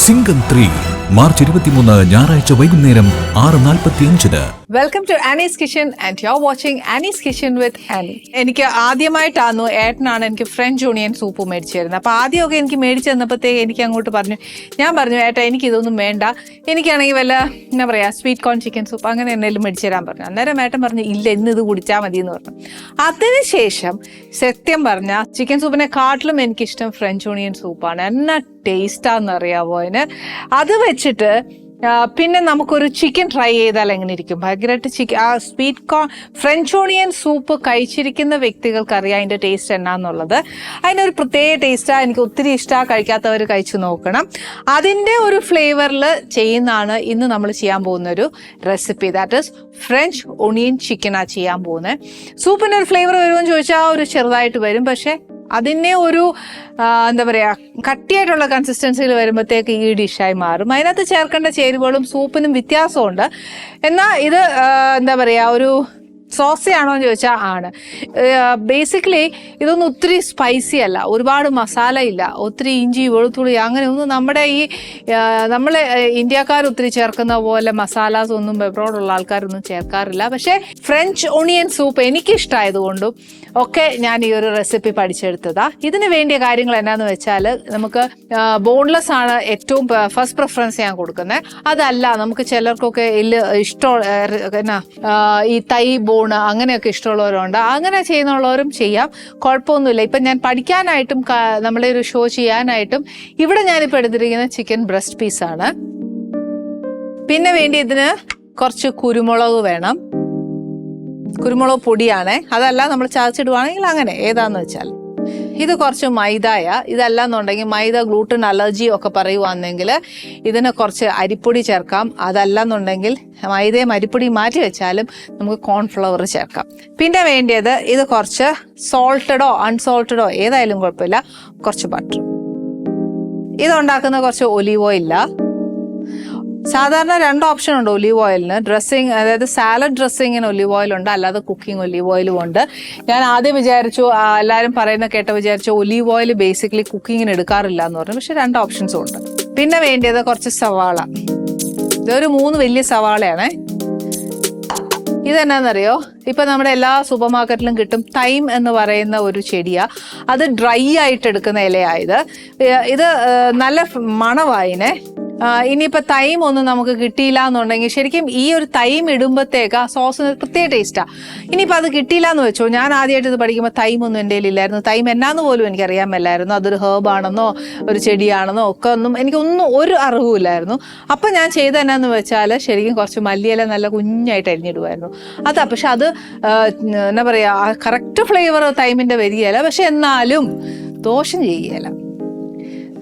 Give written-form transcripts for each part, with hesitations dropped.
Singham 3 March 23 ഞായറാഴ്ച വൈകുന്നേരം 6:45. Welcome to Annie's kitchen and you are watching Annie's kitchen with Annie. എനിക്ക് ആദ്യമായിട്ടായിരുന്നു ഏട്ടനാണ് എനിക്ക് ഫ്രഞ്ച് ഓണിയൻ സൂപ്പ് മേടിച്ചു തരുന്നത്. അപ്പോൾ ആദ്യമൊക്കെ എനിക്ക് മേടിച്ചു തന്നപ്പോഴത്തേക്ക് എനിക്ക് അങ്ങോട്ട് ഞാൻ പറഞ്ഞു ഏട്ടാ എനിക്ക് ഇതൊന്നും വേണ്ട, എനിക്കാണെങ്കിൽ വല്ല എന്താ പറയുക സ്വീറ്റ് കോൺ ചിക്കൻ സൂപ്പ് അങ്ങനെ എന്തെങ്കിലും മേടിച്ചു തരാൻ പറഞ്ഞു. അന്നേരം ഏട്ടൻ പറഞ്ഞു ഇല്ല ഇന്ന് ഇത് കുടിച്ചാൽ മതി എന്ന് പറഞ്ഞു. അതിനുശേഷം സത്യം പറഞ്ഞാൽ ചിക്കൻ സൂപ്പിനെക്കാട്ടിലും എനിക്കിഷ്ടം ഫ്രഞ്ച് ഓണിയൻ സൂപ്പാണ്. എന്നാ ടേസ്റ്റാന്ന് അറിയാവോ അതിന്. അത് വെച്ചിട്ട് പിന്നെ നമുക്കൊരു ചിക്കൻ ട്രൈ ചെയ്താൽ എങ്ങനെ ഇരിക്കും. ഭയങ്കരമായിട്ട് ആ sweet corn French onion soup കഴിച്ചിരിക്കുന്ന വ്യക്തികൾക്ക് അറിയാം അതിൻ്റെ ടേസ്റ്റ് എന്നാന്നുള്ളത്. അതിനൊരു പ്രത്യേക ടേസ്റ്റാണ്, എനിക്ക് ഒത്തിരി ഇഷ്ടമാണ്. കഴിക്കാത്തവർ കഴിച്ചു നോക്കണം. അതിൻ്റെ ഒരു ഫ്ലേവറിൽ ചെയ്യുന്നതാണ് ഇന്ന് നമ്മൾ ചെയ്യാൻ പോകുന്നൊരു recipe. That is French onion ചിക്കനാണ് ചെയ്യാൻ പോകുന്നത്. സൂപ്പിൻ്റെ ഒരു ഫ്ലേവർ വരുമെന്ന് ചോദിച്ചാൽ ഒരു ചെറുതായിട്ട് വരും, പക്ഷേ അതിനെ ഒരു എന്താ പറയുക കട്ടിയായിട്ടുള്ള കൺസിസ്റ്റൻസിയിൽ വരുമ്പോഴത്തേക്ക് ഈ ഡിഷായി മാറും. അതിനകത്ത് ചേർക്കേണ്ട ചേരുവകളും സൂപ്പിനും വ്യത്യാസമുണ്ട്. എന്നാൽ ഇത് എന്താ പറയുക ഒരു സോസി ആണോ എന്ന് ചോദിച്ചാൽ ആണ്. ബേസിക്കലി ഇതൊന്നും ഒത്തിരി സ്പൈസി അല്ല, ഒരുപാട് മസാല ഇല്ല, ഒത്തിരി ഇഞ്ചി വെളുത്തുള്ളി അങ്ങനെയൊന്നും നമ്മുടെ നമ്മൾ ഇന്ത്യക്കാർ ഒത്തിരി ചേർക്കുന്ന പോലെ മസാലാസ് ഒന്നും എബ്രോഡുള്ള ആൾക്കാരൊന്നും ചേർക്കാറില്ല. പക്ഷേ ഫ്രഞ്ച് ഓണിയൻ സൂപ്പ് എനിക്കിഷ്ടമായതുകൊണ്ടും ഒക്കെ ഞാൻ ഈ ഒരു റെസിപ്പി പഠിച്ചെടുത്തതാ. ഇതിന് വേണ്ടിയ കാര്യങ്ങൾ എന്നാന്ന് വെച്ചാൽ നമുക്ക് ബോൺലെസ് ആണ് ഏറ്റവും ഫസ്റ്റ് പ്രിഫറൻസ് ഞാൻ കൊടുക്കുന്നത്. അതല്ല നമുക്ക് ചിലർക്കൊക്കെ ഇഷ്ടം ഈ തൈ അങ്ങനെയൊക്കെ ഇഷ്ടമുള്ളവരുണ്ട്. അങ്ങനെ ചെയ്യുന്നുള്ളവരും ചെയ്യാം, കുഴപ്പമൊന്നുമില്ല. ഇപ്പം ഞാൻ പഠിക്കാനായിട്ടും നമ്മളെ ഒരു ഷോ ചെയ്യാനായിട്ടും ഇവിടെ ഞാനിപ്പോൾ എടുത്തിരിക്കുന്ന ചിക്കൻ ബ്രസ്റ്റ് പീസാണ്. പിന്നെ വേണ്ടി ഇതിന് കുറച്ച് കുരുമുളക് വേണം. കുരുമുളക് പൊടിയാണേ, അതല്ല നമ്മൾ ചതച്ചിടുവാണെങ്കിൽ അങ്ങനെ ഏതാന്ന് വെച്ചാൽ. ഇത് കുറച്ച് മൈദായ, ഇതല്ലാന്നുണ്ടെങ്കിൽ മൈദ ഗ്ലൂട്ടൻ അലർജി ഒക്കെ പറയുവാണെങ്കിൽ ഇതിന് കുറച്ച് അരിപ്പൊടി ചേർക്കാം. അതല്ലെന്നുണ്ടെങ്കിൽ മൈദയും അരിപ്പൊടിയും മാറ്റി വെച്ചാലും നമുക്ക് കോൺഫ്ലവർ ചേർക്കാം. പിന്നെ വേണ്ടിയത് ഇത് കുറച്ച് സോൾട്ടഡോ അൺസോൾട്ടഡോ ഏതായാലും കുഴപ്പമില്ല, കുറച്ച് ബട്ടർ. ഇതുണ്ടാക്കുന്ന കുറച്ച് ഒലീവ് ഓയിലാ. സാധാരണ 2 ഓപ്ഷൻ ഉണ്ട് ഒലീവ് ഓയിലിന്. ഡ്രസ്സിങ്, അതായത് സാലഡ് ഡ്രസ്സിങ്ങിന് ഒലീവ് ഓയിലുണ്ട്, അല്ലാതെ കുക്കിംഗ് ഒലീവ് ഓയിലും ഉണ്ട്. ഞാൻ ആദ്യം വിചാരിച്ചു, എല്ലാവരും വിചാരിച്ചു ഒലീവ് ഓയിൽ ബേസിക്കലി കുക്കിങ്ങിന് എടുക്കാറില്ല എന്ന് പറഞ്ഞു. പക്ഷെ 2 ഓപ്ഷൻസും ഉണ്ട്. പിന്നെ വേണ്ടിയത് കുറച്ച് സവാള. ഇതൊരു 3 വലിയ സവാളയാണേ. ഇതെന്നാന്നറിയോ, ഇപ്പം നമ്മുടെ എല്ലാ സൂപ്പർ മാർക്കറ്റിലും കിട്ടും തൈം എന്ന് പറയുന്ന ഒരു ചെടിയാ. അത് ഡ്രൈ ആയിട്ട് എടുക്കുന്ന ഇലയായത്. ഇത് നല്ല മണവായിനെ. ഇനിയിപ്പോൾ തൈം ഒന്നും നമുക്ക് കിട്ടിയില്ല എന്നുണ്ടെങ്കിൽ ശരിക്കും ഈ ഒരു തൈം ഇടുമ്പോഴത്തേക്ക് ആ സോസിന് പ്രത്യേക ടേസ്റ്റാണ്. ഇനിയിപ്പോൾ അത് കിട്ടിയില്ല എന്ന് വെച്ചോ, ഞാൻ ആദ്യമായിട്ട് ഇത് പഠിക്കുമ്പോൾ തൈമൊന്നും എൻ്റെ കയ്യിലില്ലായിരുന്നു. തൈം എന്നാന്ന് പോലും എനിക്കറിയാൻ മേലായിരുന്നു. അതൊരു ഹേർബാണെന്നോ ഒരു ചെടിയാണെന്നോ ഒക്കെ എനിക്കൊന്നും ഒരു അറിവുമില്ലായിരുന്നു. അപ്പം ഞാൻ ചെയ്ത എന്നാന്ന് വെച്ചാൽ ശരിക്കും കുറച്ച് മല്ലിയില നല്ല കുഞ്ഞായിട്ട് അരിഞ്ഞിടുമായിരുന്നു. അതാ, പക്ഷെ അത് എന്താ പറയുക കറക്റ്റ് ഫ്ലേവർ തൈമിൻ്റെ വരികയില്ല, പക്ഷെ എന്നാലും ദോഷം ചെയ്യുകയില്ല.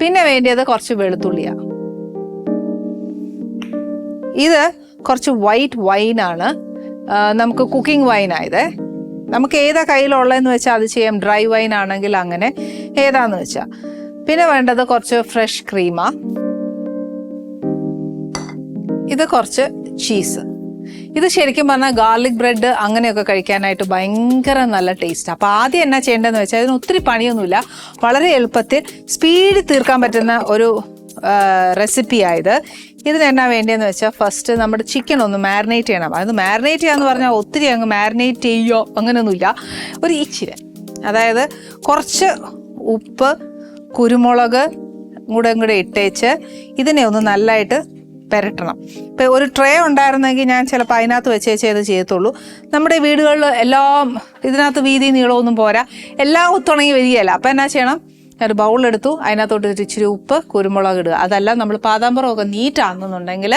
പിന്നെ വേണ്ടിയത് കുറച്ച് വെളുത്തുള്ളിയാണ്. ഇത് കുറച്ച് വൈറ്റ് വൈനാണ്, നമുക്ക് കുക്കിംഗ് വൈനായത്. നമുക്ക് ഏതാ കയ്യിലുള്ളതെന്ന് വെച്ചാൽ അത് ചെയ്യാം. ഡ്രൈ വൈൻ ആണെങ്കിൽ അങ്ങനെ ഏതാന്ന് വെച്ചാൽ. പിന്നെ വേണ്ടത് കുറച്ച് ഫ്രഷ് ക്രീമാ. ഇത് കുറച്ച് ചീസ്. ഇത് ശരിക്കും പറഞ്ഞാൽ ഗാർലിക് ബ്രെഡ് അങ്ങനെയൊക്കെ കഴിക്കാനായിട്ട് ഭയങ്കര നല്ല ടേസ്റ്റാണ്. അപ്പോൾ ആദ്യം എന്നാ ചെയ്യേണ്ടതെന്ന് വെച്ചാൽ അതിന് ഒത്തിരി പണിയൊന്നുമില്ല, വളരെ എളുപ്പത്തിൽ സ്പീഡിൽ തീർക്കാൻ പറ്റുന്ന ഒരു റെസിപ്പിയായത്. ഇതിന് എന്നാ വേണ്ടിയെന്ന് വെച്ചാൽ ഫസ്റ്റ് നമ്മുടെ ചിക്കൻ ഒന്ന് മാരിനേറ്റ് ചെയ്യണം. അത് മാരിനേറ്റ് ചെയ്യാന്ന് പറഞ്ഞാൽ ഒത്തിരി അങ്ങ് മാരിനേറ്റ് ചെയ്യോ അങ്ങനെയൊന്നുമില്ല, ഒരു ഇച്ചിരി, അതായത് കുറച്ച് ഉപ്പ് കുരുമുളക് കൂടെ ഇട്ടേച്ച് ഇതിനെ ഒന്ന് നല്ലതായിട്ട് പെരട്ടണം. ഇപ്പം ഒരു ട്രേ ഉണ്ടായിരുന്നെങ്കിൽ ഞാൻ ചിലപ്പോൾ അതിനകത്ത് വെച്ചേച്ചേ ഇത് ചെയ്യത്തുള്ളൂ. നമ്മുടെ വീടുകളിൽ എല്ലാം ഇതിനകത്ത് വീതി നീളമൊന്നും പോരാ, എല്ലാം ഒത്തുണങ്ങി വരികയല്ല. അപ്പം എന്നാ ചെയ്യണം, ഒരു ബൗളെടുത്തു, അതിനകത്തോട്ട് ഇച്ചിരി ഉപ്പ് കുരുമുളക് ഇടുക. അതല്ല നമ്മൾ പാതാമ്പറമൊക്കെ നീറ്റാണെന്നുണ്ടെങ്കിൽ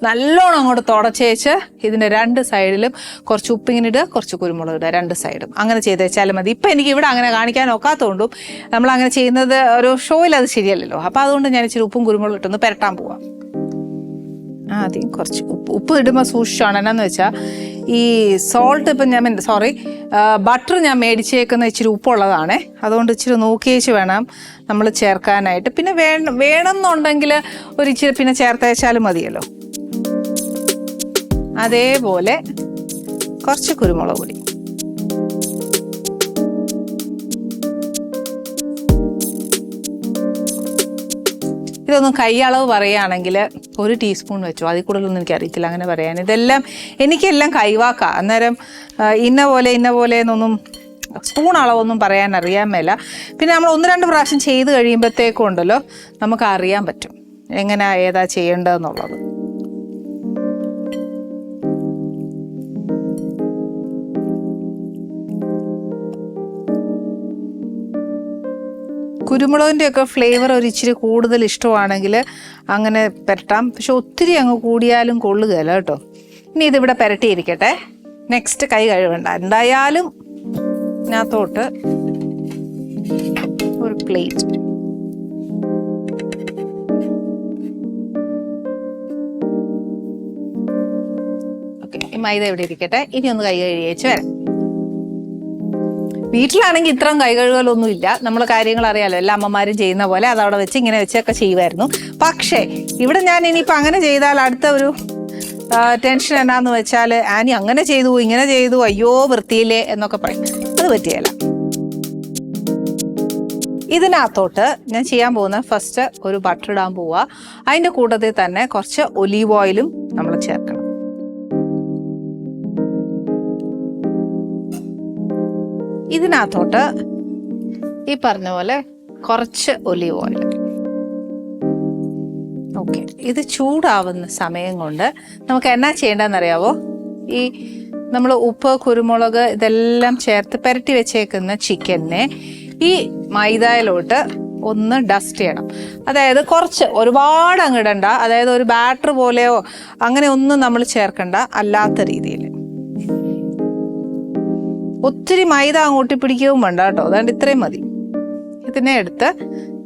നല്ലോണം അങ്ങോട്ട് തുടച്ചേച്ച് ഇതിൻ്റെ 2 സൈഡിലും കുറച്ച് ഉപ്പിങ്ങനെ ഇടുക, കുറച്ച് കുരുമുളക് ഇടുക, 2 സൈഡും അങ്ങനെ ചെയ്ത് വെച്ചാലും മതി. ഇപ്പം എനിക്ക് ഇവിടെ അങ്ങനെ കാണിക്കാൻ ഒക്കാത്തതുകൊണ്ടും നമ്മളങ്ങനെ ചെയ്യുന്നത് ഒരു ഷോയിൽ അത് ശരിയല്ലല്ലോ. അപ്പോൾ അതുകൊണ്ട് ഞാൻ ഇച്ചിരി ഉപ്പും കുരുമുളക് ഇട്ടൊന്ന് പെരട്ടാൻ പോവാം. ആദ്യം കുറച്ച് ഉപ്പ് ഇടുമ്പോൾ സൂക്ഷിച്ചാണ്. എന്നാന്ന് വെച്ചാൽ ഈ സോൾട്ട് ഇപ്പം ബട്ടർ ഞാൻ മേടിച്ചേക്കുന്ന ഇച്ചിരി ഉപ്പുള്ളതാണേ, അതുകൊണ്ട് ഇച്ചിരി നോക്കിയേച്ച് വേണം നമ്മൾ ചേർക്കാനായിട്ട്. പിന്നെ വേണമെന്നുണ്ടെങ്കിൽ ഒരു ഇച്ചിരി പിന്നെ ചേർത്തേച്ചാലും മതിയല്ലോ. അതേപോലെ കുറച്ച് കുരുമുളക് പൊടി. ഇതൊന്നും കൈ അളവ് പറയുകയാണെങ്കിൽ 1 ടീസ്പൂൺ വെച്ചോ, അതിൽ കൂടുതലൊന്നും എനിക്കറിയത്തില്ല അങ്ങനെ പറയാൻ. ഇതെല്ലാം എനിക്കെല്ലാം കൈവാക്കാം. അന്നേരം ഇന്ന പോലെ എന്നൊന്നും സ്പൂൺ അളവൊന്നും പറയാൻ അറിയാൻ മേല. പിന്നെ നമ്മൾ 1-2 പ്രാവശ്യം ചെയ്ത് കഴിയുമ്പോഴത്തേക്കും ഉണ്ടല്ലോ നമുക്ക് അറിയാൻ പറ്റും എങ്ങനെ ഏതാ ചെയ്യേണ്ടതെന്നുള്ളത്. കുരുമുളകിൻ്റെയൊക്കെ ഫ്ലേവർ ഒരു ഇച്ചിരി കൂടുതൽ ഇഷ്ടമാണെങ്കിൽ അങ്ങനെ പുരട്ടാം. പക്ഷെ ഒത്തിരി അങ്ങ് കൂടിയാലും കൊള്ളുകയില്ല കേട്ടോ. ഇനി ഇതിവിടെ പുരട്ടിയിരിക്കട്ടെ. നെക്സ്റ്റ് കൈ കഴുകണ്ട. എന്തായാലും ഇതിനകത്തോട്ട് ഒരു പ്ലേറ്റ്. ഓക്കെ, ഈ മൈദ ഇവിടെ ഇരിക്കട്ടെ. ഇനി ഒന്ന് കൈ കഴുകിയേച്ച് വരാം. വീട്ടിലാണെങ്കിൽ ഇത്രയും കൈ കഴുകലൊന്നും ഇല്ല. നമ്മൾ കാര്യങ്ങൾ അറിയാലോ, എല്ലാ അമ്മമാരും ചെയ്യുന്ന പോലെ അതവിടെ വെച്ച് ഇങ്ങനെ വെച്ചൊക്കെ ചെയ്യുമായിരുന്നു. പക്ഷേ ഇവിടെ ഞാൻ ഇനിയിപ്പോൾ അങ്ങനെ ചെയ്താൽ അടുത്ത ഒരു ടെൻഷൻ എന്നാന്ന് വെച്ചാൽ ആനി അങ്ങനെ ചെയ്തു ഇങ്ങനെ ചെയ്തു അയ്യോ വൃത്തിയില്ലേ എന്നൊക്കെ പറയും. അത് പറ്റിയല്ല. ഇതിനകത്തോട്ട് ഞാൻ ചെയ്യാൻ പോകുന്ന ഫസ്റ്റ് ഒരു ബട്ടർ ഇടാൻ പോവുക. അതിൻ്റെ കൂട്ടത്തിൽ തന്നെ കുറച്ച് ഒലീവ് ഓയിലും നമ്മൾ ചേർക്കണം. ഇതിനകത്തോട്ട് ഈ പറഞ്ഞ പോലെ കുറച്ച് ഒലീവ് ഓയിൽ. ഓക്കെ, ഇത് ചൂടാവുന്ന സമയം കൊണ്ട് നമുക്ക് എന്നാ ചെയ്യേണ്ടതെന്നറിയാവോ? ഈ നമ്മൾ ഉപ്പ് കുരുമുളക് ഇതെല്ലാം ചേർത്ത് പുരട്ടി വെച്ചേക്കുന്ന ചിക്കനെ ഈ മൈദയിലോട്ട് ഒന്ന് ഡസ്റ്റ് ചെയ്യണം. അതായത് കുറച്ച്, ഒരുപാട് അങ്ങ് ഇടണ്ട. അതായത് ഒരു ബാറ്റർ പോലെയോ അങ്ങനെ ഒന്നും നമ്മൾ ചേർക്കണ്ട. അല്ലാത്ത രീതിയിൽ ഒത്തിരി മൈദ അങ്ങോട്ട് പിടിക്കുകയും വേണ്ട കേട്ടോ. അതുകൊണ്ട് ഇത്രയും മതി. ഇതിനെ എടുത്ത്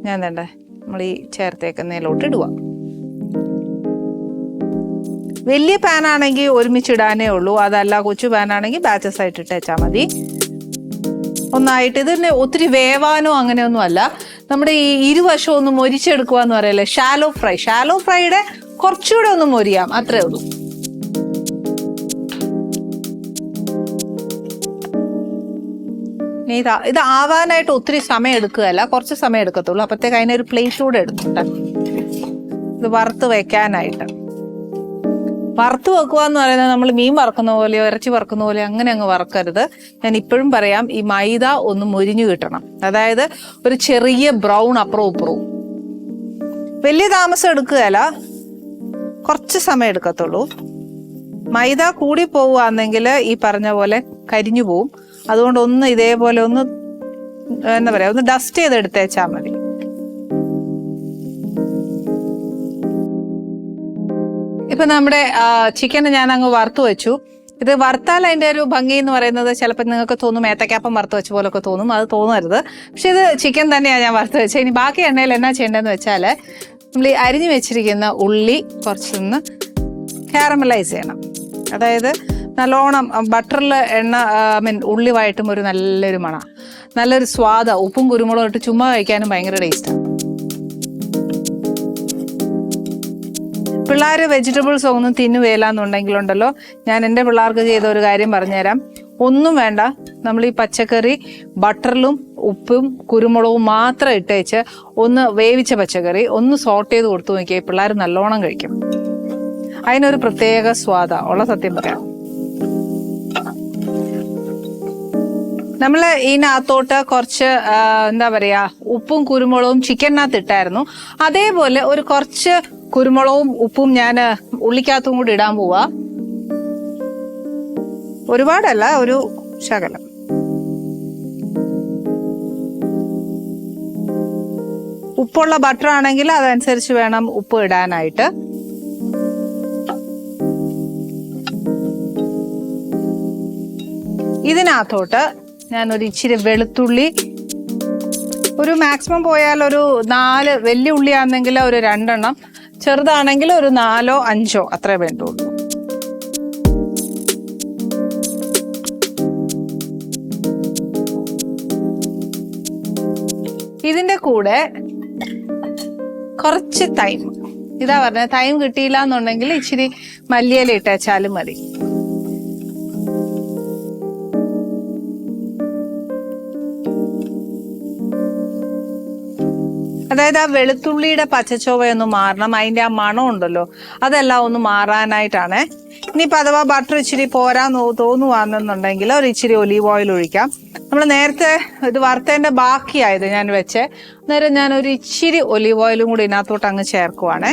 ഞാൻ വേണ്ട നമ്മൾ ഈ ചേർത്തേക്കുന്നതിലോട്ട് ഇടുക. വലിയ പാനാണെങ്കിൽ ഒരുമിച്ചിടാനേ ഉള്ളൂ. അതല്ല കൊച്ചു പാനാണെങ്കിൽ ബാച്ചസ് ആയിട്ട് ഇട്ടേച്ചാൽ മതി. ഒന്നായിട്ട് ഇതിന് ഒത്തിരി വേവാനോ അങ്ങനെയൊന്നും അല്ല. നമ്മുടെ ഈ ഇരുവശം ഒന്ന് മൊരിച്ചെടുക്കുക എന്ന് പറയല്ലേ, ഷാലോ ഫ്രൈ. ഷാലോ ഫ്രൈയുടെ കുറച്ചുകൂടെ ഒന്ന് മൊരിയാം, അത്രേ ഉള്ളൂ. ഇത് ആവാനായിട്ട് ഒത്തിരി സമയം എടുക്കുകയല്ല, കുറച്ച് സമയം എടുക്കത്തുള്ളൂ. അപ്പോഴത്തേക്ക് അതിനൊരു പ്ലേറ്റ് കൂടെ എടുത്തിട്ട് ഇത് വറുത്ത് വെക്കാനായിട്ട്. വറുത്ത് വെക്കുക എന്ന് പറയുന്നത് നമ്മൾ മീൻ വറക്കുന്ന പോലെയോ ഇറച്ചി വറക്കുന്ന പോലെയോ അങ്ങനെ അങ്ങ് വറക്കരുത്. ഞാൻ ഇപ്പോഴും പറയാം, ഈ മൈദ ഒന്ന് മൊരിഞ്ഞു കിട്ടണം. അതായത് ഒരു ചെറിയ ബ്രൗൺ അപ്പുറവും ഇപ്പുറവും. വലിയ താമസം എടുക്കുകയല്ല, കുറച്ച് സമയം എടുക്കത്തുള്ളൂ. മൈദ കൂടി പോവുകയാണെങ്കിൽ ഈ പറഞ്ഞ പോലെ കരിഞ്ഞു പോവും. അതുകൊണ്ട് ഒന്ന് ഇതേപോലെ ഒന്ന് എന്താ പറയാ, ഒന്ന് ഡസ്റ്റ് ചെയ്തെടുത്തേച്ചാൽ മതി. ഇപ്പൊ നമ്മുടെ ചിക്കൻ ഞാൻ അങ്ങ് വറുത്തു വെച്ചു. ഇത് വറുത്താൽ അതിന്റെ ഒരു ഭംഗി എന്ന് പറയുന്നത് ചിലപ്പോൾ നിങ്ങൾക്ക് തോന്നും ഏത്തക്കാപ്പം വറുത്ത് വെച്ച പോലൊക്കെ തോന്നും. അത് തോന്നരുത്. പക്ഷെ ഇത് ചിക്കൻ തന്നെയാണ് ഞാൻ വറുത്ത് വെച്ചത്. ഇനി ബാക്കി എണ്ണയിൽ എന്നാ ചെയ്യേണ്ടതെന്ന് വെച്ചാൽ നമ്മൾ ഈ അരിഞ്ഞു വെച്ചിരിക്കുന്ന ഉള്ളി കുറച്ചൊന്ന് കാരമലൈസ് ചെയ്യണം. അതായത് നല്ലോണം ബട്ടറിൽ ഉള്ളി വഴറ്റും ഒരു നല്ലൊരു മണം, നല്ലൊരു സ്വാദ. ഉപ്പും കുരുമുളകും ഇട്ട് ചുമ്മാ കഴിക്കാനും ഭയങ്കര ടേസ്റ്റാണ്. പിള്ളേർ വെജിറ്റബിൾസ് ഒന്നും തിന്നുകയില്ലാന്നുണ്ടെങ്കിലുണ്ടല്ലോ, ഞാൻ എൻ്റെ പിള്ളേർക്ക് ചെയ്ത ഒരു കാര്യം പറഞ്ഞുതരാം. ഒന്നും വേണ്ട, നമ്മൾ ഈ പച്ചക്കറി ബട്ടറിലും ഉപ്പും കുരുമുളകും മാത്രം ഇട്ടേച്ച് ഒന്ന് വേവിച്ച പച്ചക്കറി ഒന്ന് സോട്ട് ചെയ്ത് കൊടുത്തു നോക്കിയാൽ പിള്ളേർ നല്ലോണം കഴിക്കും. അതിനൊരു പ്രത്യേക സ്വാദാ ഉള്ള, സത്യം പറയാം. നമ്മൾ ഇതിനകത്തോട്ട് കുറച്ച് എന്താ പറയാ ഉപ്പും കുരുമുളകും ചിക്കനകത്ത് ഇട്ടായിരുന്നു. അതേപോലെ ഒരു കുറച്ച് കുരുമുളകും ഉപ്പും ഞാൻ ഉള്ളിക്കകത്തും കൂടി ഇടാൻ പോവാ. ഒരുപാടല്ല, ഒരു ശകലം. ഉപ്പുള്ള ബട്ടർ ആണെങ്കിൽ അതനുസരിച്ച് വേണം ഉപ്പ് ഇടാനായിട്ട്. ഇതിനകത്തോട്ട് ഞാനൊരു ഇച്ചിരി വെളുത്തുള്ളി, ഒരു മാക്സിമം പോയാൽ ഒരു 4 വലിയ ഉള്ളിയാണെങ്കിൽ ഒരു 2 എണ്ണം, ചെറുതാണെങ്കിൽ ഒരു 4 5 അത്രേ വേണ്ടുള്ളൂ. ഇതിന്റെ കൂടെ കുറച്ച് തൈം. ഇതാ പറഞ്ഞത്, തൈം കിട്ടിയില്ല എന്നുണ്ടെങ്കിൽ ഇച്ചിരി മല്ലിയില ഇട്ടേച്ചാലും മതി. അതായത് ആ വെളുത്തുള്ളിയുടെ പച്ചച്ചോവയൊന്ന് മാറണം, അതിൻ്റെ ആ മണം ഉണ്ടല്ലോ അതെല്ലാം ഒന്ന് മാറാനായിട്ടാണ്. ഇനിയിപ്പോൾ അഥവാ ബട്ടർ ഇച്ചിരി പോരാൻ തോന്നുവാണെന്നുണ്ടെങ്കിൽ ഒരു ഇച്ചിരി ഒലീവ് ഓയിൽ ഒഴിക്കാം. നമ്മൾ നേരത്തെ ഇത് വറുത്തതിൻ്റെ ബാക്കിയായത് ഞാൻ വെച്ചേ, അന്നേരം ഞാൻ ഒരു ഇച്ചിരി ഒലീവ് ഓയിലും കൂടി ഇതിനകത്തോട്ട് അങ്ങ് ചേർക്കുവാണേ.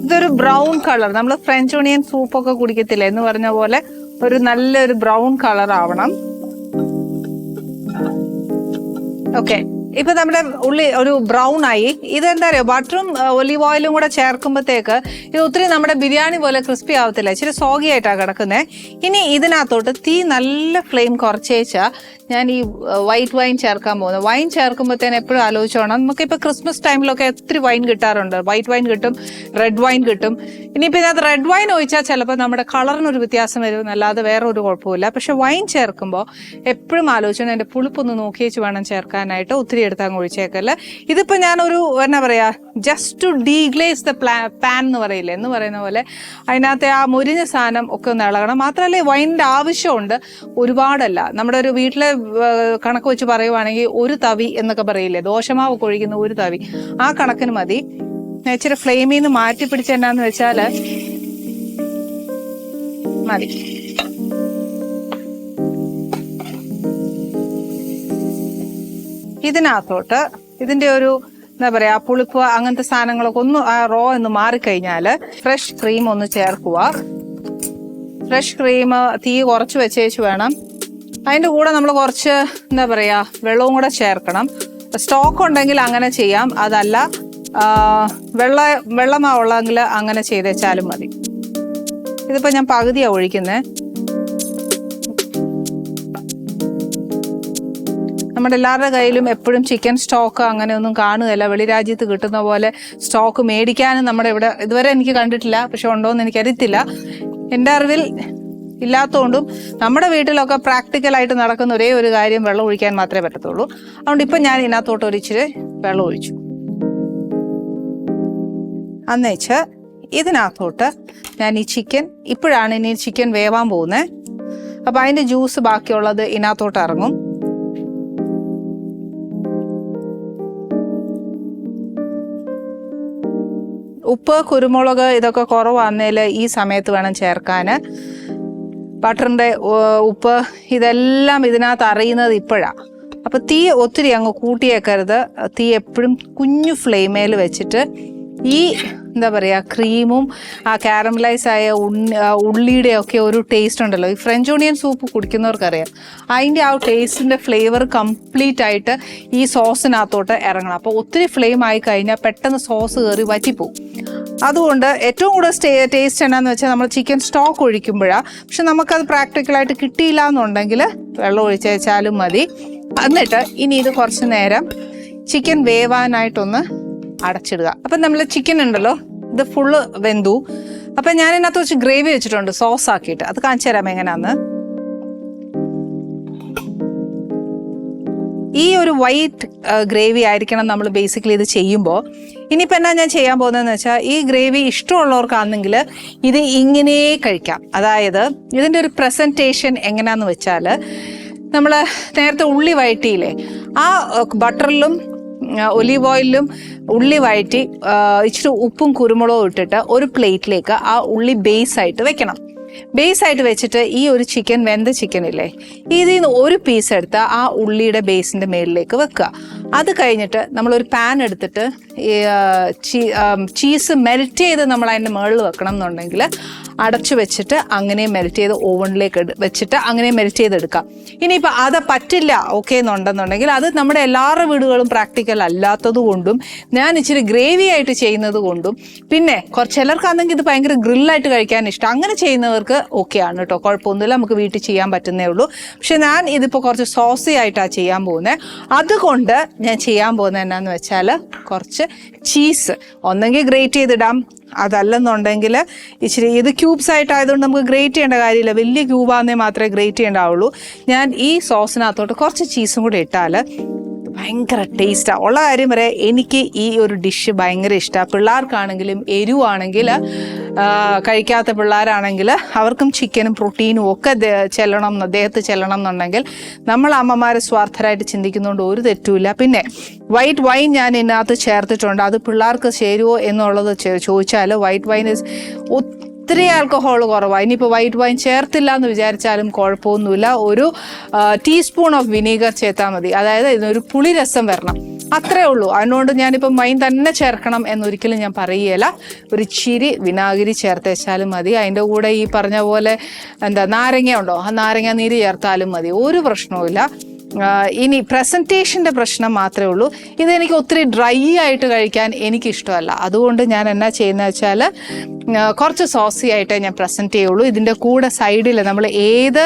ഇതൊരു ബ്രൗൺ കളർ, നമ്മൾ ഫ്രഞ്ച് ഓണിയൻ സൂപ്പൊക്കെ കുടിക്കത്തില്ല എന്ന് പറഞ്ഞ പോലെ ഒരു നല്ലൊരു ബ്രൗൺ കളർ ആവണം. ഓക്കെ, ഇപ്പൊ നമ്മുടെ ഉള്ളി ഒരു ബ്രൗൺ ആയി. ഇതെന്താ അറിയോ, ബട്ടറും ഒലീവ് ഓയിലും കൂടെ ചേർക്കുമ്പോഴത്തേക്ക് ഇത് ഒത്തിരി നമ്മുടെ ബിരിയാണി പോലെ ക്രിസ്പി ആവത്തില്ല, ഇച്ചിരി സോഗി ആയിട്ടാണ് കിടക്കുന്നത്. ഇനി ഇതിനകത്തോട്ട് തീ നല്ല ഫ്ലെയിം കുറച്ചേച്ചാ ഞാൻ ഈ വൈറ്റ് വൈൻ ചേർക്കാൻ പോകുന്നത്. വൈൻ ചേർക്കുമ്പോഴത്തേന് എപ്പോഴും ആലോചിച്ചോണം, നമുക്കിപ്പോൾ ക്രിസ്മസ് ടൈമിലൊക്കെ ഒത്തിരി വൈൻ കിട്ടാറുണ്ട്. വൈറ്റ് വൈൻ കിട്ടും, റെഡ് വൈൻ കിട്ടും. ഇനിയിപ്പോൾ ഇതിനകത്ത് റെഡ് വൈൻ ഒഴിച്ചാൽ ചിലപ്പോൾ നമ്മുടെ കളറിനൊരു വ്യത്യാസം വരും, അല്ലാതെ വേറെ ഒരു കുഴപ്പമില്ല. പക്ഷെ വൈൻ ചേർക്കുമ്പോൾ എപ്പോഴും ആലോചിച്ചോണം, എൻ്റെ പുളിപ്പൊന്ന് നോക്കിയേച്ച് വേണം ചേർക്കാനായിട്ട്. ഒത്തിരി എടുത്ത് അങ്ങ് ഒഴിച്ചേക്കല്ല. ഇതിപ്പോൾ ഞാനൊരു എന്നാ പറയുക, just to deglaze the pan എന്ന് പറയില്ലേ, എന്ന് പറയുന്ന പോലെ അതിനകത്തെ ആ മുരിഞ്ഞ സാധനം ഒക്കെ ഒന്ന് ഇളകണം. മാത്രമല്ല വൈനിൻ്റെ ആവശ്യമുണ്ട്, ഒരുപാടല്ല. നമ്മുടെ ഒരു വീട്ടിലെ കണക്ക് വെച്ച് പറയുവാണെങ്കിൽ ഒരു തവി എന്നൊക്കെ പറയില്ലേ, ദോശമാവ് ഒഴിക്കുന്ന ഒരു തവി, ആ കണക്കിന് മതി. ഇച്ചിരി ഫ്ലെയിമിൽ നിന്ന് മാറ്റി പിടിച്ച എന്നാന്ന് വെച്ചാൽ മതി. ഇതിനകത്തോട്ട് ഇതിന്റെ ഒരു എന്താ പറയാ പുളിപ്പ് അങ്ങനത്തെ സാധനങ്ങളൊക്കെ ഒന്ന് റോ എന്ന് മാറിക്കഴിഞ്ഞാൽ ഫ്രഷ് ക്രീം ഒന്ന് ചേർക്കുക. ഫ്രഷ് ക്രീം തീ കുറച്ച് വെച്ചേച്ച് വേണം. അതിൻ്റെ കൂടെ നമ്മൾ കുറച്ച് എന്താ പറയുക വെള്ളവും കൂടെ ചേർക്കണം. സ്റ്റോക്ക് ഉണ്ടെങ്കിൽ അങ്ങനെ ചെയ്യാം, അതല്ല വെള്ളമാവുള്ളെങ്കിൽ അങ്ങനെ ചെയ്തേച്ചാലും മതി. ഇതിപ്പോൾ ഞാൻ പകുതിയാണ് ഒഴിക്കുന്നത്. നമ്മുടെ എല്ലാവരുടെ കയ്യിലും എപ്പോഴും ചിക്കൻ സ്റ്റോക്ക് അങ്ങനെയൊന്നും കാണുകയല്ല. വെളിരാജ്യത്ത് കിട്ടുന്ന പോലെ സ്റ്റോക്ക് മേടിക്കാനും നമ്മുടെ ഇവിടെ ഇതുവരെ എനിക്ക് കണ്ടിട്ടില്ല, പക്ഷെ ഉണ്ടോയെന്ന് എനിക്കറിയത്തില്ല. എൻ്റെ അറിവിൽ ഇല്ലാത്തതുകൊണ്ടും നമ്മുടെ വീട്ടിലൊക്കെ പ്രാക്ടിക്കലായിട്ട് നടക്കുന്ന ഒരേ ഒരു കാര്യം വെള്ളം ഒഴിക്കാൻ മാത്രമേ പറ്റത്തുള്ളൂ. അതുകൊണ്ട് ഇപ്പം ഞാൻ ഇതിനകത്തോട്ട് ഒരു ഇച്ചിരി വെള്ളം ഒഴിച്ചു. അന്നേച്ച് ഇതിനകത്തോട്ട് ഞാൻ ഈ ചിക്കൻ, ഇപ്പോഴാണ് ഇനി ചിക്കൻ വേവാൻ പോകുന്നത്, അപ്പം അതിൻ്റെ ജ്യൂസ് ബാക്കിയുള്ളത് ഇതിനകത്തോട്ട് ഇറങ്ങും. ഉപ്പ് കുരുമുളക് ഇതൊക്കെ കുറവാന്നേൽ ഈ സമയത്ത് വേണം ചേർക്കാൻ. ബട്ടറിൻ്റെ ഉപ്പ് ഇതെല്ലാം ഇതിനകത്ത് അറിയുന്നത് ഇപ്പോഴാണ്. അപ്പോൾ തീ ഒത്തിരി അങ്ങ് കൂട്ടിയേക്കരുത്. തീ എപ്പോഴും കുഞ്ഞു ഫ്ലെയിമേൽ വെച്ചിട്ട് ഈ എന്താ പറയുക ക്രീമും ആ കാരമലൈസ് ആയ ഉള്ളിയുടെ ഒക്കെ ഒരു ടേസ്റ്റ് ഉണ്ടല്ലോ, ഈ ഫ്രഞ്ച് ഓണിയൻ സൂപ്പ് കുടിക്കുന്നവർക്കറിയാം, അതിൻ്റെ ആ ടേസ്റ്റിൻ്റെ ഫ്ലേവർ കംപ്ലീറ്റ് ആയിട്ട് ഈ സോസിനകത്തോട്ട് ഇറങ്ങണം. അപ്പോൾ ഒത്തിരി ഫ്ലെയിം ആയി കഴിഞ്ഞാൽ പെട്ടെന്ന് സോസ് കയറി വറ്റിപ്പോവും. അതുകൊണ്ട് ഏറ്റവും കൂടുതൽ ടേസ്റ്റ് എന്നാന്ന് വെച്ചാൽ നമ്മൾ ചിക്കൻ സ്റ്റോക്ക് ഒഴിക്കുമ്പോഴാണ്. പക്ഷെ നമുക്കത് പ്രാക്ടിക്കലായിട്ട് കിട്ടിയില്ല എന്നുണ്ടെങ്കിൽ വെള്ളം ഒഴിച്ചാലും മതി. എന്നിട്ട് ഇനി ഇത് കുറച്ച് നേരം ചിക്കൻ വേവാനായിട്ടൊന്ന് അടച്ചിടുക. അപ്പം നമ്മൾ ചിക്കൻ ഉണ്ടല്ലോ ഇത് ഫുള്ള് വെന്തു. അപ്പം ഞാൻ ഇതിനകത്ത് വെച്ച് ഗ്രേവി വെച്ചിട്ടുണ്ട് സോസ് ആക്കിയിട്ട്, അത് കാണിച്ചു തരാം എങ്ങനെയാന്ന്. ഈ ഒരു വൈറ്റ് ഗ്രേവി ആയിരിക്കണം നമ്മൾ ബേസിക്കലി ഇത് ചെയ്യുമ്പോൾ. ഇനിയിപ്പോൾ എന്നാ ഞാൻ ചെയ്യാൻ പോകുന്നതെന്ന് വെച്ചാൽ, ഈ ഗ്രേവി ഇഷ്ടമുള്ളവർക്കാണെങ്കിൽ ഇത് ഇങ്ങനെ കഴിക്കാം. അതായത് ഇതിൻ്റെ ഒരു പ്രസൻറ്റേഷൻ എങ്ങനെയാന്ന് വെച്ചാൽ, നമ്മൾ നേരത്തെ ഉള്ളി വഴറ്റിയില്ലേ, ആ ബട്ടറിലും ഒലീവ് ഓയിലും ഉള്ളി വഴറ്റി ഇച്ചിരി ഉപ്പും കുരുമുളകും ഇട്ടിട്ട് ഒരു പ്ലേറ്റിലേക്ക് ആ ഉള്ളി ബേസായിട്ട് വെക്കണം. ബേസായിട്ട് വെച്ചിട്ട് ഈ ഒരു ചിക്കൻ, വെന്ത ചിക്കൻ ഇല്ലേ, ഇതിൽ നിന്ന് ഒരു പീസ് എടുത്ത് ആ ഉള്ളിയുടെ ബേസിൻ്റെ മേളിലേക്ക് വെക്കുക. അത് കഴിഞ്ഞിട്ട് നമ്മളൊരു പാൻ എടുത്തിട്ട് ചീസ് മെൽറ്റ് ചെയ്ത് നമ്മൾ അതിൻ്റെ മുകളിൽ വെക്കണം എന്നുണ്ടെങ്കിൽ അടച്ചു വെച്ചിട്ട് അങ്ങനെ മെൽറ്റ് ചെയ്ത് ഓവനിലേക്ക് വെച്ചിട്ട് അങ്ങനെ മെൽറ്റ് ചെയ്തെടുക്കാം. ഇനിയിപ്പോൾ അത് പറ്റില്ല ഓക്കെ എന്നുണ്ടെന്നുണ്ടെങ്കിൽ, അത് നമ്മുടെ എല്ലാവരുടെ വീടുകളും പ്രാക്ടിക്കൽ അല്ലാത്തത് കൊണ്ടും ഞാൻ ഇച്ചിരി ഗ്രേവി ആയിട്ട് ചെയ്യുന്നത് കൊണ്ടും, പിന്നെ ചിലർക്കാണെങ്കിൽ ഇത് ഭയങ്കര ഗ്രില്ലായിട്ട് കഴിക്കാൻ ഇഷ്ടം, അങ്ങനെ ചെയ്യുന്നവർക്ക് ഓക്കെ ആണ് കേട്ടോ, കുഴപ്പമൊന്നുമില്ല, നമുക്ക് വീട്ടിൽ ചെയ്യാൻ പറ്റുന്നേ ഉള്ളൂ. പക്ഷെ ഞാൻ ഇതിപ്പോൾ കുറച്ച് സോസി ആയിട്ടാണ് ചെയ്യാൻ പോകുന്നത്. അതുകൊണ്ട് ഞാൻ ചെയ്യാൻ പോകുന്നത് എന്നാന്ന് വെച്ചാൽ, കുറച്ച് ചീസ് ഒന്നെങ്കിൽ ഗ്രേറ്റ് ചെയ്തിടാം, അതല്ലെന്നുണ്ടെങ്കിൽ ഇച്ചിരി ഇത് ക്യൂബ്സ് ആയിട്ടായതുകൊണ്ട് നമുക്ക് ഗ്രേറ്റ് ചെയ്യേണ്ട കാര്യമില്ല, വലിയ ക്യൂബാന്നേ മാത്രമേ ഗ്രേറ്റ് ചെയ്യേണ്ടാവുള്ളൂ. ഞാൻ ഈ സോസിനകത്തോട്ട് കുറച്ച് ചീസും കൂടി ഇട്ടാൽ ഭയങ്കര ടേസ്റ്റാണ്. ഉള്ള കാര്യം പറയാം, എനിക്ക് ഈ ഒരു ഡിഷ് ഭയങ്കര ഇഷ്ടമാണ്. പിള്ളേർക്കാണെങ്കിലും എരിവാണെങ്കിൽ, കഴിക്കാത്ത പിള്ളേരാണെങ്കിൽ അവർക്കും ചിക്കനും പ്രോട്ടീനും ഒക്കെ ചെല്ലണം, ദേഹത്ത് ചെല്ലണം എന്നുണ്ടെങ്കിൽ നമ്മൾ അമ്മമാർ സ്വാർത്ഥരായിട്ട് ചിന്തിക്കുന്നതുകൊണ്ട് ഒരു തെറ്റുമില്ല. പിന്നെ വൈറ്റ് വൈൻ ഞാൻ ഇതിനകത്ത് ചേർത്തിട്ടുണ്ട്. അത് പിള്ളേർക്ക് ചേരുമോ എന്നുള്ളത് ചോദിച്ചാൽ വൈറ്റ് വൈൻ ഒത്തിരി ആൽക്കഹോൾ കുറവാണ്. ഇനിയിപ്പോൾ വൈറ്റ് വൈൻ ചേർത്തില്ല എന്ന് വിചാരിച്ചാലും കുഴപ്പമൊന്നുമില്ല. ഒരു ടീസ്പൂൺ ഓഫ് വിനീഗർ ചേർത്താൽ മതി. അതായത് ഇതിനൊരു പുളിരസം വരണം, അത്രേ ഉള്ളൂ. അതിനോട് ഞാനിപ്പോൾ വൈൻ തന്നെ ചേർക്കണം എന്നൊരിക്കലും ഞാൻ പറയുകയില്ല. ഒരു ഇച്ചിരി വിനാഗിരി ചേർത്തേച്ചാലും മതി. അതിൻ്റെ കൂടെ ഈ പറഞ്ഞ പോലെ നാരങ്ങ ഉണ്ടോ, ആ നാരങ്ങ നീര് ചേർത്താലും മതി, ഒരു പ്രശ്നവുമില്ല. ഇനി പ്രസൻറ്റേഷൻ്റെ പ്രശ്നം മാത്രമേ ഉള്ളൂ. ഇതെനിക്ക് ഒത്തിരി ഡ്രൈ ആയിട്ട് കഴിക്കാൻ എനിക്കിഷ്ടമല്ല. അതുകൊണ്ട് ഞാൻ എന്നാ ചെയ്യുന്നത് വെച്ചാൽ കുറച്ച് സോസി ആയിട്ടേ ഞാൻ പ്രസൻറ്റ് ചെയ്യുള്ളൂ. ഇതിൻ്റെ കൂടെ സൈഡിൽ നമ്മൾ ഏത്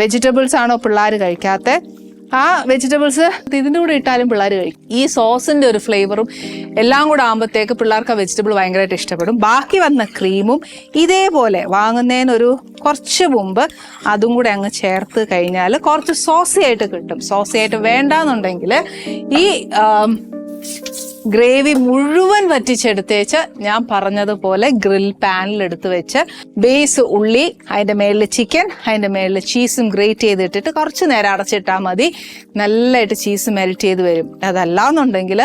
വെജിറ്റബിൾസ് ആണോ പിള്ളേർ കഴിക്കാത്ത ആ വെജിറ്റബിൾസ് ഇതിൻ്റെ കൂടെ ഇട്ടാലും പിള്ളേർ കഴിക്കും. ഈ സോസിൻ്റെ ഒരു ഫ്ലേവറും എല്ലാം കൂടെ ആകുമ്പോഴത്തേക്ക് പിള്ളേർക്ക് ആ വെജിറ്റബിൾ ഭയങ്കരമായിട്ട് ഇഷ്ടപ്പെടും. ബാക്കി വന്ന ക്രീമും ഇതേപോലെ വാങ്ങുന്നതിനൊരു കുറച്ച് മുമ്പ് അതും കൂടെ അങ്ങ് ചേർത്ത് കഴിഞ്ഞാൽ കുറച്ച് സോസി ആയിട്ട് കിട്ടും. സോസി ആയിട്ട് വേണ്ടാന്നുണ്ടെങ്കിൽ ഈ ഗ്രേവി മുഴുവൻ വറ്റിച്ചെടുത്തേച്ച് ഞാൻ പറഞ്ഞതുപോലെ ഗ്രിൽ പാനിൽ എടുത്ത് വെച്ച് ബേസ് ഉള്ളി, അതിൻ്റെ മേളിൽ ചിക്കൻ, അതിൻ്റെ മേളിൽ ചീസും ഗ്രേറ്റ് ചെയ്തിട്ടിട്ട് കുറച്ച് നേരം അടച്ചിട്ടാൽ മതി. നല്ലതായിട്ട് ചീസ് മെൽറ്റ് ചെയ്ത് വരും. അതല്ലാന്നുണ്ടെങ്കിൽ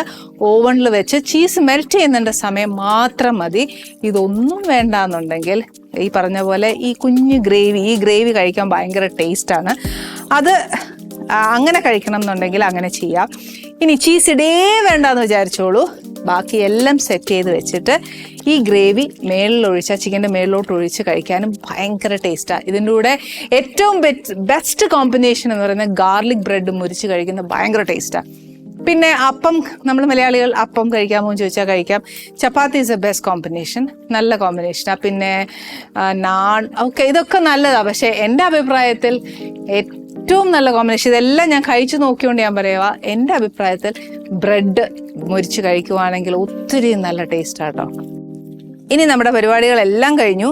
ഓവണിൽ വെച്ച് ചീസ് മെൽറ്റ് ചെയ്യുന്നതിൻ്റെ സമയം മാത്രം മതി. ഇതൊന്നും വേണ്ടാന്നുണ്ടെങ്കിൽ ഈ പറഞ്ഞ പോലെ ഈ കുഞ്ഞ് ഈ ഗ്രേവി കഴിക്കാൻ ഭയങ്കര ടേസ്റ്റാണ്. അത് അങ്ങനെ കഴിക്കണം എന്നുണ്ടെങ്കിൽ അങ്ങനെ ചെയ്യാം. ഇനി ചീസ് ഇടേ വേണ്ടാന്ന് വിചാരിച്ചോളൂ. ബാക്കി എല്ലാം സെറ്റ് ചെയ്ത് വെച്ചിട്ട് ഈ ഗ്രേവി മേളിലൊഴിച്ചാൽ ചിക്കൻ്റെ മേളിലോട്ട് ഒഴിച്ച് കഴിക്കാനും ഭയങ്കര ടേസ്റ്റാണ്. ഇതിൻ്റെ കൂടെ ഏറ്റവും ബെസ്റ്റ് കോമ്പിനേഷൻ എന്ന് പറയുന്നത് ഗാർലിക് ബ്രെഡ് മുരിച്ച് കഴിക്കുന്നത് ഭയങ്കര ടേസ്റ്റാണ്. പിന്നെ അപ്പം, നമ്മൾ മലയാളികൾ അപ്പം കഴിക്കാമോ എന്ന് ചോദിച്ചാൽ കഴിക്കാം. ചപ്പാത്തി ഈസ് എ ബെസ്റ്റ് കോമ്പിനേഷൻ, നല്ല കോമ്പിനേഷനാണ്. പിന്നെ നാൺ, ഓക്കെ, ഇതൊക്കെ നല്ലതാണ്. പക്ഷേ എൻ്റെ അഭിപ്രായത്തിൽ ഏറ്റവും നല്ല കോമ്പിനേഷൻ, ഇതെല്ലാം ഞാൻ കഴിച്ചു നോക്കിയോണ്ട് ഞാൻ പറയുക, എൻ്റെ അഭിപ്രായത്തിൽ ബ്രെഡ് മുരിച്ച് കഴിക്കുവാണെങ്കിൽ ഒത്തിരി നല്ല ടേസ്റ്റാട്ടോ. ഇനി നമ്മുടെ പരിപാടികളെല്ലാം കഴിഞ്ഞു.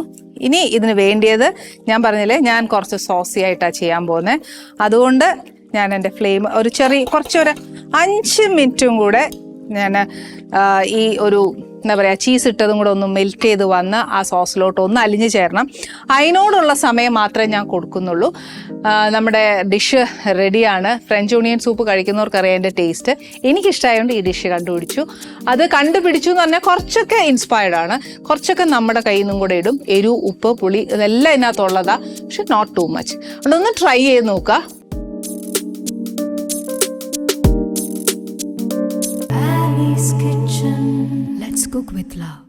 ഇനി ഇതിന് വേണ്ടിയത് ഞാൻ പറഞ്ഞില്ലേ, ഞാൻ കുറച്ച് സോസി ആയിട്ടാണ് ചെയ്യാൻ പോകുന്നത്. അതുകൊണ്ട് ഞാൻ എൻ്റെ ഫ്ലെയിം കുറച്ചൊരു 5 മിനിറ്റും കൂടെ ഞാൻ ഈ ഒരു ചീസ് ഇട്ടതും കൂടെ ഒന്ന് മെൽറ്റ് ചെയ്ത് വന്ന് ആ സോസിലോട്ട് ഒന്ന് അലിഞ്ഞു ചേരണം. അതിനോടുള്ള സമയം മാത്രമേ ഞാൻ കൊടുക്കുന്നുള്ളൂ. നമ്മുടെ ഡിഷ് റെഡിയാണ്. ഫ്രഞ്ച് ഓണിയൻ സൂപ്പ് കഴിക്കുന്നവർക്കറിയാം എൻ്റെ ടേസ്റ്റ്. എനിക്കിഷ്ടമായതുകൊണ്ട് ഈ ഡിഷ് കണ്ടുപിടിച്ചു. അത് കണ്ടുപിടിച്ചു എന്ന് പറഞ്ഞാൽ കുറച്ചൊക്കെ ഇൻസ്പയർഡ് ആണ്, കുറച്ചൊക്കെ നമ്മുടെ കയ്യിൽ നിന്നും കൂടെ ഇടും. എരിവ്, ഉപ്പ്, പുളി ഇതെല്ലാം ഇതിനകത്തുള്ളതാണ്, പക്ഷെ നോട്ട് ടു മച്ച്. അതൊന്ന് ട്രൈ ചെയ്ത് നോക്കുക. Annie's Kitchen. Let's cook with love.